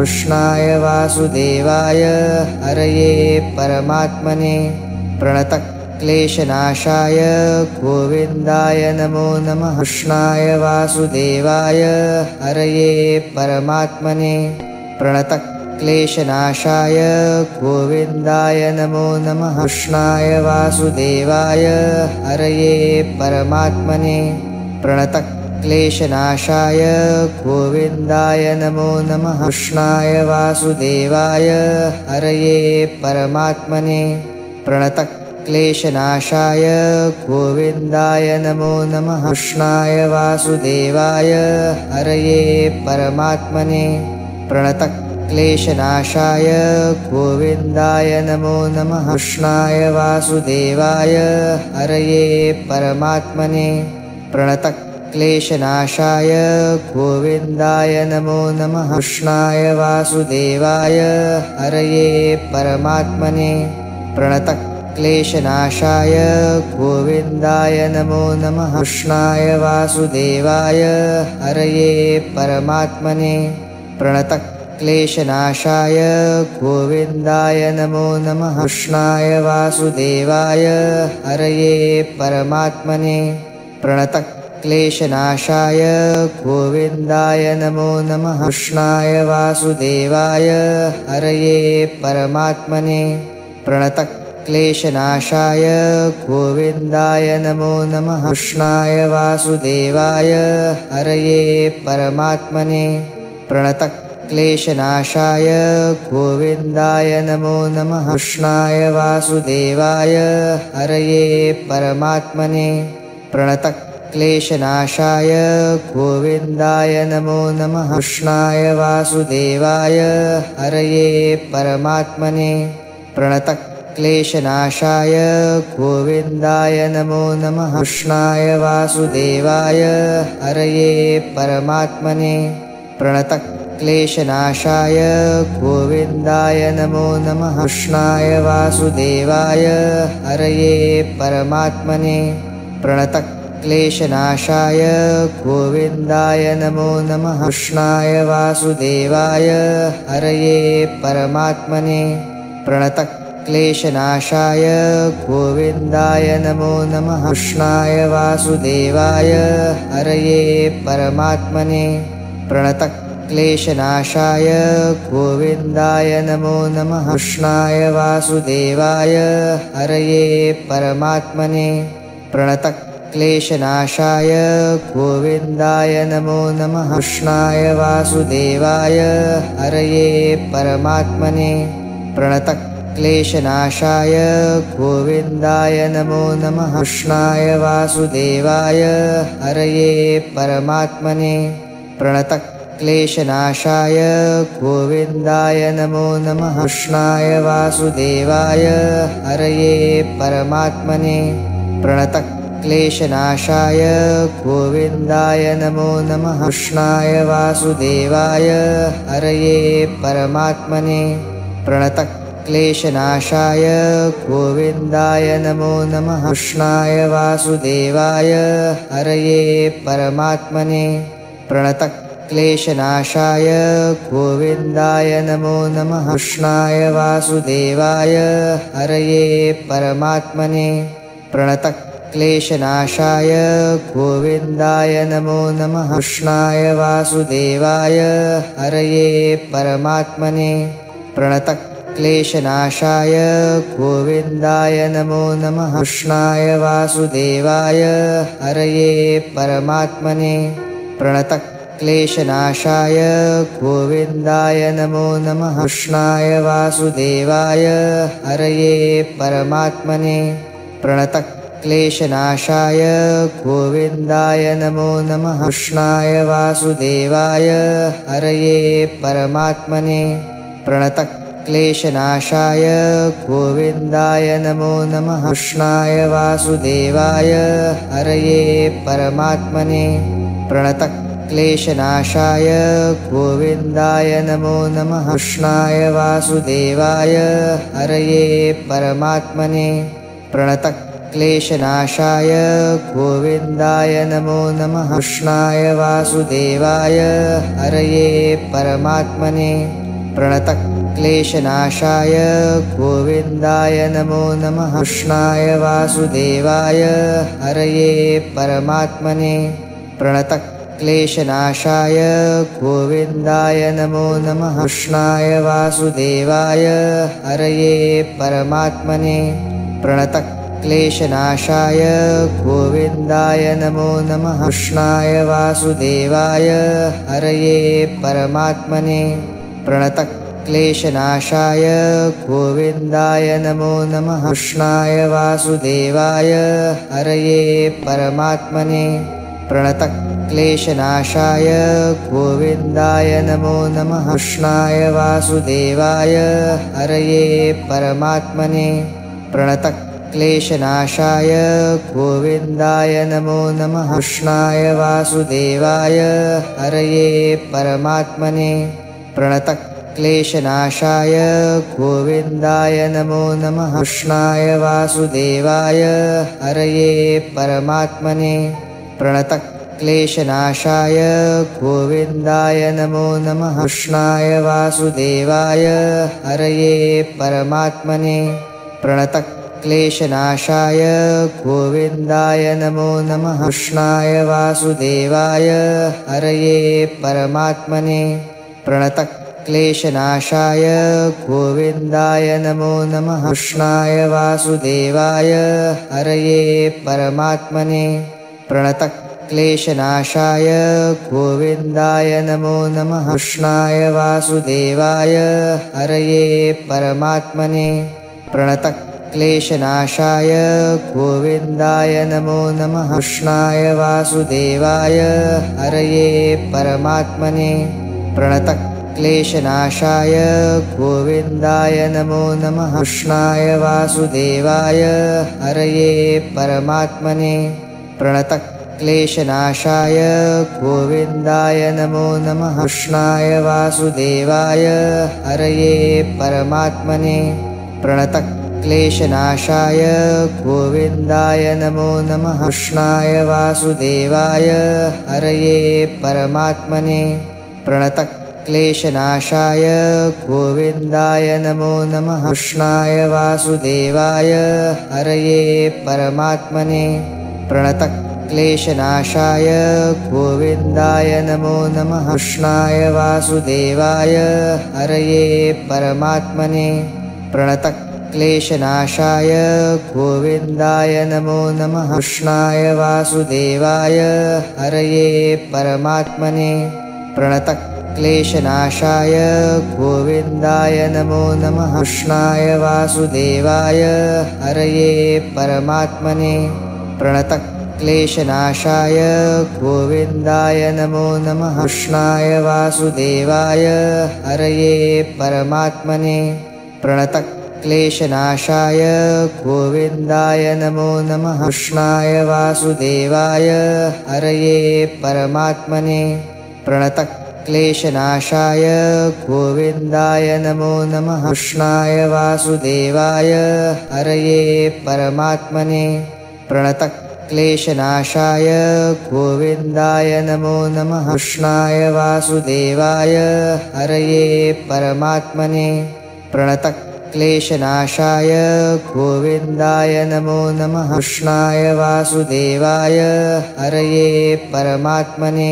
कृष्णाय वासुदेवाय हरये परमात्मने प्रणतक्लेशनाशाय गोविन्दाय नमो नमः। कृष्णाय वासुदेवाय हरये परमात्मने प्रणतक्लेशनाशाय गोविन्दाय नमो नमः। कृष्णाय वासुदेवाय हरये परमात्मने प्रणतक्लेशनाशाय गोविन्दाय नमो नमः। कृष्णाय वासुदेवाय हरये परमात्मने प्रणतक्लेशनाशाय गोविन्दाय नमो नमः। कृष्णाय वासुदेवाय हरये परमात्मने प्रणतक्लेशनाशाय गोविन्दाय नमो नमः। कृष्णाय वासुदेवाय हरये परमात्मने प्रणतक्लेशनाशाय गोविन्दाय नमो नमः। कृष्णाय वासुदेवाय हरये परमात्मने प्रणतक्लेशनाशाय गोविन्दाय नमो नमः। कृष्णाय वासुदेवाय हरये परमात्मने प्रणतक्लेशनाशाय गोविन्दाय नमो नमः। कृष्णाय वासुदेवाय हरये परमात्मने प्रणतक्लेशनाशाय गोविन्दाय नमो नमः। कृष्णाय वासुदेवाय हरये परमात्मने प्रणतक्लेशनाशाय गोविन्दाय नमो नमः। कृष्णाय वासुदेवाय हरये परमात्मने प्रणतक्लेशनाशाय गोविन्दाय नमो नमः। कृष्णाय वासुदेवाय हरये परमात्मने प्रणतक्लेशनाशाय गोविन्दाय नमो नमः। कृष्णाय वासुदेवाय हरये परमात्मने प्रणतक्लेशनाशाय गोविन्दाय नमो नमः। कृष्णाय वासुदेवाय हरये परमात्मने प्रणतक्लेशनाशाय गोविन्दाय नमो नमः। कृष्णाय वासुदेवाय हरये परमात्मने प्रणतक्लेशनाशाय गोविन्दाय नमो नमः। कृष्णाय वासुदेवाय हरये परमात्मने प्रणतक्लेशनाशाय गोविन्दाय नमो नमः। कृष्णाय वासुदेवाय हरये परमात्मने प्रणतक्लेशनाशाय गोविन्दाय नमो नमः। कृष्णाय वासुदेवाय हरये परमात्मने प्रणतक्लेशनाशाय गोविन्दाय नमो नमः। कृष्णाय वासुदेवाय हरये परमात्मने प्रणतक्लेशनाशाय गोविन्दाय नमो नमः। कृष्णाय वासुदेवाय हरये परमात्मने प्रणतक्लेशनाशाय गोविन्दाय नमो नमः। कृष्णाय वासुदेवाय हरये परमात्मने प्रणतक्लेशनाशाय गोविन्दाय नमो नमः। कृष्णाय वासुदेवाय हरये परमात्मने प्रणतक्लेशनाशाय गोविन्दाय नमो नमः। कृष्णाय वासुदेवाय हरये परमात्मने प्रणतक्लेशनाशाय गोविन्दाय नमो नमः। कृष्णाय वासुदेवाय हरये परमात्मने प्रणतक्लेशनाशाय गोविन्दाय नमो नमः। कृष्णाय वासुदेवाय हरये परमात्मने प्रणतक्लेशनाशाय गोविन्दाय नमो नमः। कृष्णाय वासुदेवाय हरये परमात्मने प्रणतक्लेशनाशाय गोविन्दाय नमो नमः। कृष्णाय वासुदेवाय हरये परमात्मने प्रणतक्लेशनाशाय गोविन्दाय नमो नमः। कृष्णाय वासुदेवाय हरये परमात्मने प्रणतक्लेशनाशाय गोविन्दाय नमो नमः। कृष्णाय वासुदेवाय हरये परमात्मने प्रणतक्लेशनाशाय गोविन्दाय नमो नमः। कृष्णाय वासुदेवाय हरये परमात्मने प्रणतक्लेशनाशाय गोविन्दाय नमो नमः। कृष्णाय वासुदेवाय हरये परमात्मने प्रणतक्लेशनाशाय गोविन्दाय नमो नमः। कृष्णाय वासुदेवाय हरये परमात्मने प्रणतक्लेशनाशाय गोविन्दाय नमो नमः। कृष्णाय वासुदेवाय हरये परमात्मने प्रणतक्लेशनाशाय गोविन्दाय नमो नमः। कृष्णाय वासुदेवाय हरये परमात्मने प्रणतक्लेशनाशाय गोविन्दाय नमो नमः। कृष्णाय वासुदेवाय हरये परमात्मने प्रणतक्लेशनाशाय गोविन्दाय नमो नमः। कृष्णाय वासुदेवाय हरये परमात्मने प्रणतक्लेशनाशाय गोविन्दाय नमो नमः। कृष्णाय वासुदेवाय हरये परमात्मने प्रणतक्लेशनाशाय गोविन्दाय नमो नमः। कृष्णाय वासुदेवाय हरये परमात्मने प्रणतक्लेशनाशाय गोविन्दाय नमो नमः। कृष्णाय वासुदेवाय हरये परमात्मने प्रणतक्लेशनाशाय गोविन्दाय नमो नमः। कृष्णाय वासुदेवाय हरये परमात्मने प्रणतक्लेशनाशाय गोविन्दाय नमो नमः। कृष्णाय वासुदेवाय हरये परमात्मने प्रणतक्लेशनाशाय गोविन्दाय नमो नमः। कृष्णाय वासुदेवाय हरये परमात्मने प्रणतक्लेशनाशाय गोविन्दाय नमो नमः। कृष्णाय वासुदेवाय हरये परमात्मने प्रणतक्लेशनाशाय गोविन्दाय नमो नमः। कृष्णाय वासुदेवाय हरये परमात्मने प्रणतक्लेशनाशाय गोविन्दाय नमो नमः। कृष्णाय वासुदेवाय हरये परमात्मने प्रणतक्लेशनाशाय गोविन्दाय नमो नमः। कृष्णाय वासुदेवाय हरये परमात्मने प्रणतक्लेशनाशाय गोविन्दाय नमो नमः। कृष्णाय वासुदेवाय हरये परमात्मने प्रणतक्लेशनाशाय गोविन्दाय नमो नमः। कृष्णाय वासुदेवाय हरये परमात्मने प्रणतक्लेशनाशाय गोविन्दाय नमो नमः। कृष्णाय वासुदेवाय हरये परमात्मने प्रणतक्लेशनाशाय गोविन्दाय नमो नमः। कृष्णाय वासुदेवाय हरये परमात्मने प्रणतक्लेशनाशाय गोविन्दाय नमो नमः। कृष्णाय वासुदेवाय हरये परमात्मने प्रणतक्लेशनाशाय गोविन्दाय नमो नमः। कृष्णाय वासुदेवाय हरये परमात्मने प्रणतक्लेशनाशाय गोविन्दाय नमो नमः। कृष्णाय वासुदेवाय हरये परमात्मने प्रणतक्लेशनाशाय गोविन्दाय नमो नमः। कृष्णाय वासुदेवाय हरये परमात्मने प्रणतक्लेशनाशाय गोविन्दाय नमो नमः। कृष्णाय वासुदेवाय हरये परमात्मने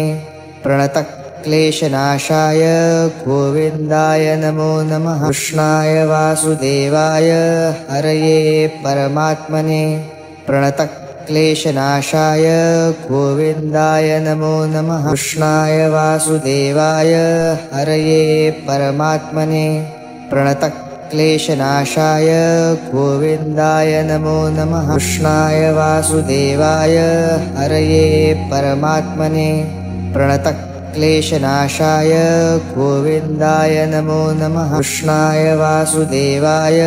प्रणतक्लेशनाशाय गोविन्दाय नमो नमः। कृष्णाय वासुदेवाय हरये परमात्मने प्रणतक्लेशनाशाय गोविन्दाय नमो नमः। कृष्णाय वासुदेवाय हरये परमात्मने प्रणतक्लेशनाशाय गोविन्दाय नमो नमः। कृष्णाय वासुदेवाय हरये परमात्मने प्रणतक्लेशनाशाय गोविन्दाय नमो नमः। कृष्णाय वासुदेवाय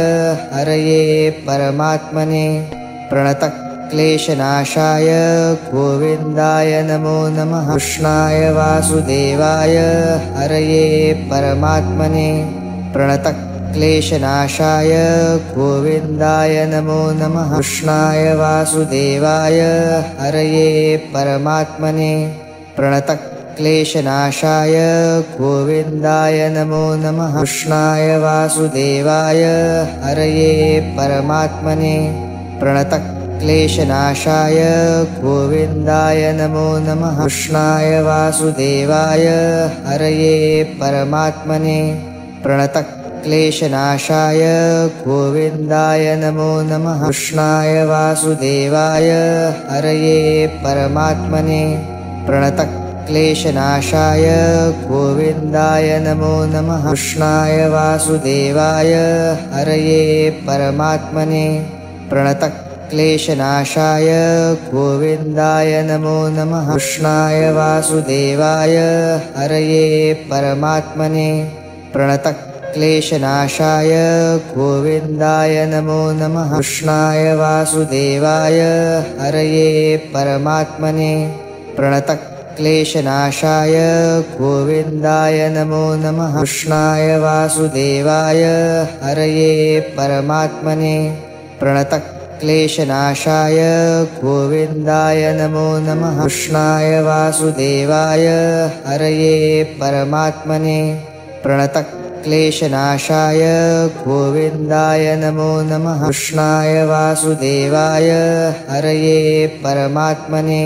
हरये परमात्मने प्रणतक्लेशनाशाय गोविन्दाय नमो नमः। कृष्णाय वासुदेवाय हरये परमात्मने प्रणतक्लेशनाशाय गोविन्दाय नमो नमः। कृष्णाय वासुदेवाय हरये परमात्मने प्रणतक्लेशनाशाय क्लेशनाशाय गोविन्दाय नमो नमः। कृष्णाय वासुदेवाय हरये परमात्मने प्रणतक्लेशनाशाय गोविन्दाय नमो नमः। कृष्णाय वासुदेवाय हरये परमात्मने प्रणतक्लेशनाशाय गोविन्दाय नमो नमः। कृष्णाय वासुदेवाय हरये परमात्मने प्रणतक्लेशनाशाय गोविन्दाय नमो नमः। कृष्णाय वासुदेवाय हरये परमात्मने प्रणतक्लेशनाशाय गोविन्दाय नमो नमः। कृष्णाय वासुदेवाय हरये परमात्मने प्रणतक्लेशनाशाय गोविन्दाय नमो नमः। कृष्णाय वासुदेवाय हरये परमात्मने प्रणतक्लेशनाशाय गोविन्दाय नमो नमः। कृष्णाय वासुदेवाय हरये परमात्मने प्रणतक्लेशनाशाय गोविन्दाय नमो नमः। कृष्णाय वासुदेवाय हरये परमात्मने प्रणतक्लेशनाशाय गोविन्दाय नमो नमः। कृष्णाय वासुदेवाय हरये परमात्मने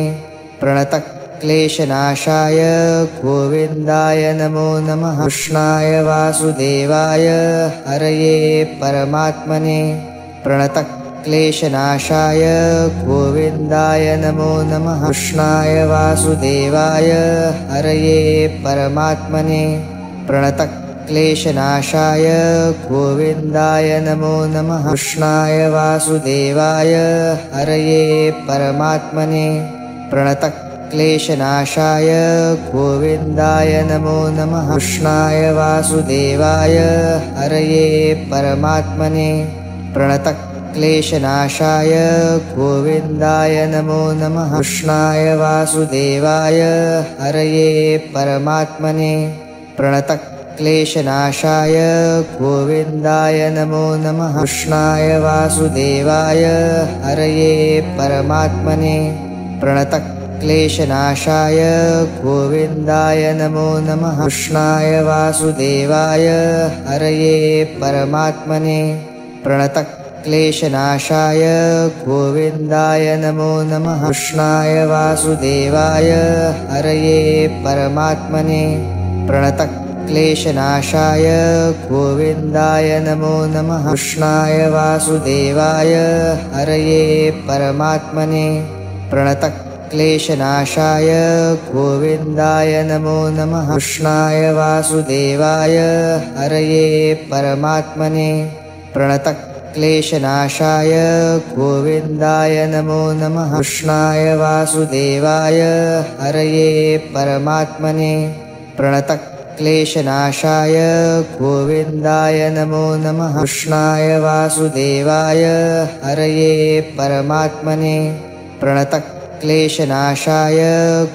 प्रणतक्लेशनाशाय गोविन्दाय नमो नमः। कृष्णाय वासुदेवाय हरये परमात्मने प्रणतक्लेशनाशाय गोविन्दाय नमो नमः। कृष्णाय वासुदेवाय हरये परमात्मने प्रणतक्लेशनाशाय गोविन्दाय नमो नमः। कृष्णाय वासुदेवाय हरये परमात्मने प्रणतक्लेशनाशाय गोविन्दाय नमो नमः। कृष्णाय वासुदेवाय हरये परमात्मने प्रणतक्लेशनाशाय गोविन्दाय नमो नमः। कृष्णाय वासुदेवाय हरये परमात्मने प्रणतक्लेशनाशाय गोविन्दाय नमो नमः। कृष्णाय वासुदेवाय हरये परमात्मने प्रणतक्लेशनाशाय गोविन्दाय नमो नमः। कृष्णाय वासुदेवाय हरये परमात्मने प्रणतक्लेशनाशाय गोविन्दाय नमो नमः। कृष्णाय वासुदेवाय हरये परमात्मने प्रणतक्लेशनाशाय गोविन्दाय नमो नमः। कृष्णाय वासुदेवाय हरये परमात्मने प्रणतक्लेशनाशाय गोविन्दाय नमो नमः। कृष्णाय वासुदेवाय हरये परमात्मने प्रणतक्लेशनाशाय गोविन्दाय नमो नमः। कृष्णाय वासुदेवाय हरये परमात्मने प्रणतक्लेशनाशाय गोविन्दाय नमो नमः। कृष्णाय वासुदेवाय हरये परमात्मने प्रणतक्लेशनाशाय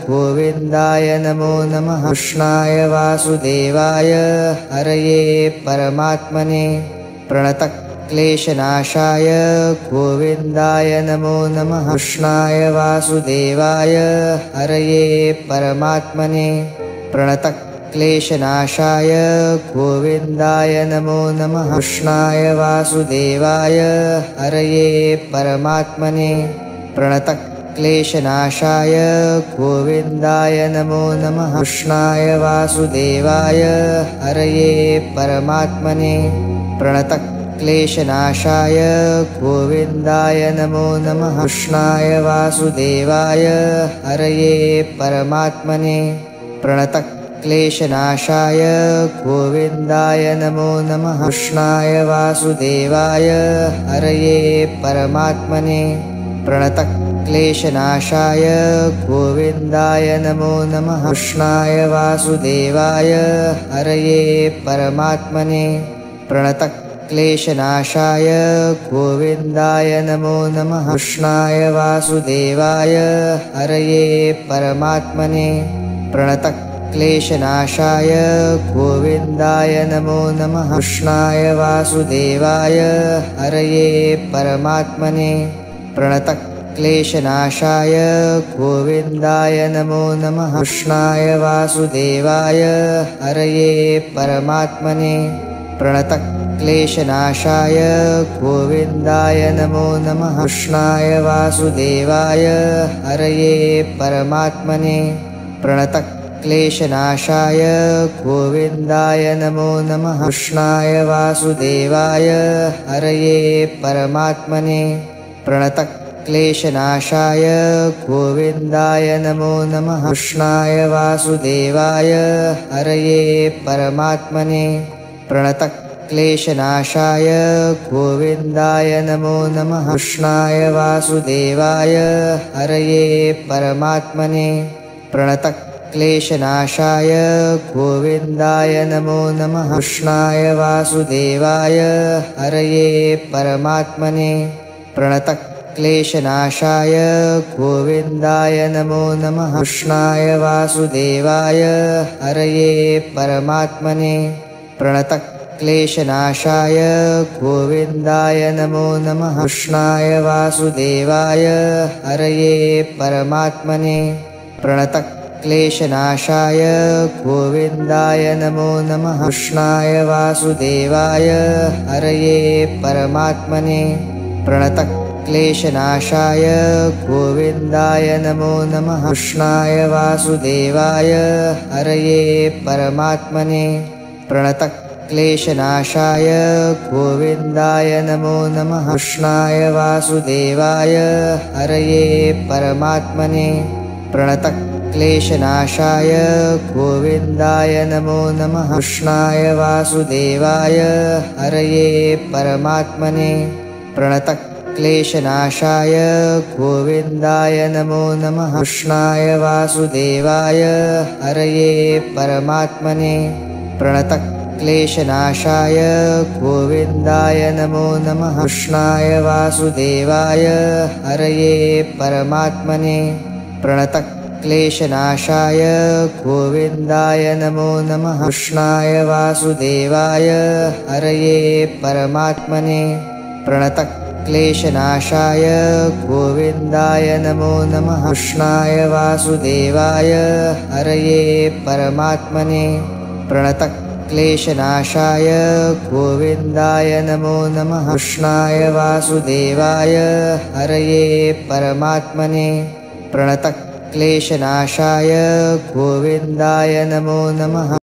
गोविन्दाय नमो नमः। कृष्णाय वासुदेवाय हरये परमात्मने प्रणतक्लेशनाशाय गोविन्दाय नमो नमः। कृष्णाय वासुदेवाय हरये परमात्मने प्रणतक्लेशनाशाय गोविन्दाय नमो नमः। कृष्णाय वासुदेवाय हरये परमात्मने प्रणतक्लेशनाशाय गोविन्दाय नमो नमः। कृष्णाय वासुदेवाय हरये परमात्मने प्रणतक्लेशनाशाय गोविन्दाय नमो नमः। कृष्णाय वासुदेवाय हरये परमात्मने प्रणतक्लेशनाशाय गोविन्दाय नमो नमः। कृष्णाय वासुदेवाय हरये परमात्मने प्रणतक्लेशनाशाय गोविन्दाय नमो नमः। कृष्णाय वासुदेवाय हरये परमात्मने प्रणतक्लेशनाशाय गोविन्दाय नमो नमः। कृष्णाय वासुदेवाय हरये परमात्मने प्रणतक्लेशनाशाय गोविन्दाय नमो नमः। कृष्णाय वासुदेवाय हरये परमात्मने प्रणतक्लेशनाशाय क्लेशनाशाय गोविन्दाय नमो नमः। कृष्णाय वासुदेवाय हरये परमात्मने प्रणतक्लेशनाशाय गोविन्दाय नमो नमः। कृष्णाय वासुदेवाय हरये परमात्मने प्रणतक्लेशनाशाय गोविन्दाय नमो नमः। कृष्णाय वासुदेवाय हरये परमात्मने प्रणतक्लेशनाशाय गोविन्दाय नमो नमः। कृष्णाय वासुदेवाय हरये परमात्मने प्रणतक्लेशनाशाय गोविन्दाय नमो नमः। कृष्णाय वासुदेवाय हरये परमात्मने प्रणतक्लेशनाशाय गोविन्दाय नमो नमः। कृष्णाय वासुदेवाय हरये परमात्मने प्रणतक्लेशनाशाय गोविन्दाय नमो नमः। कृष्णाय वासुदेवाय हरये परमात्मने प्रणतक्लेशनाशाय गोविन्दाय नमो नमः। कृष्णाय वासुदेवाय हरये परमात्मने प्रणतक्लेशनाशाय गोविन्दाय नमो नमः। कृष्णाय वासुदेवाय हरये परमात्मने प्रणतक्लेशनाशाय गोविन्दाय नमो नमः। कृष्णाय वासुदेवाय हरये परमात्मने प्रणतक्लेशनाशाय गोविन्दाय नमो नमः। कृष्णाय वासुदेवाय हरये परमात्मने प्रणतक्लेशनाशाय गोविन्दाय नमो नमः। कृष्णाय वासुदेवाय हरये परमात्मने प्रणतक्लेशनाशाय गोविन्दाय नमो नमः। कृष्णाय वासुदेवाय हरये परमात्मने प्रणतक्लेशनाशाय गोविन्दाय नमो नमः। कृष्णाय वासुदेवाय हरये परमात्मने प्रणतक्लेशनाशाय गोविन्दाय नमो नमः। कृष्णाय वासुदेवाय हरये परमात्मने प्रणतक्लेशनाशाय गोविन्दाय नमो नमः। कृष्णाय वासुदेवाय हरये परमात्मने प्रणतक्लेशनाशाय गोविन्दाय नमो नमः। कृष्णाय वासुदेवाय हरये परमात्मने प्रणतक्लेशनाशाय गोविन्दाय नमो नमः।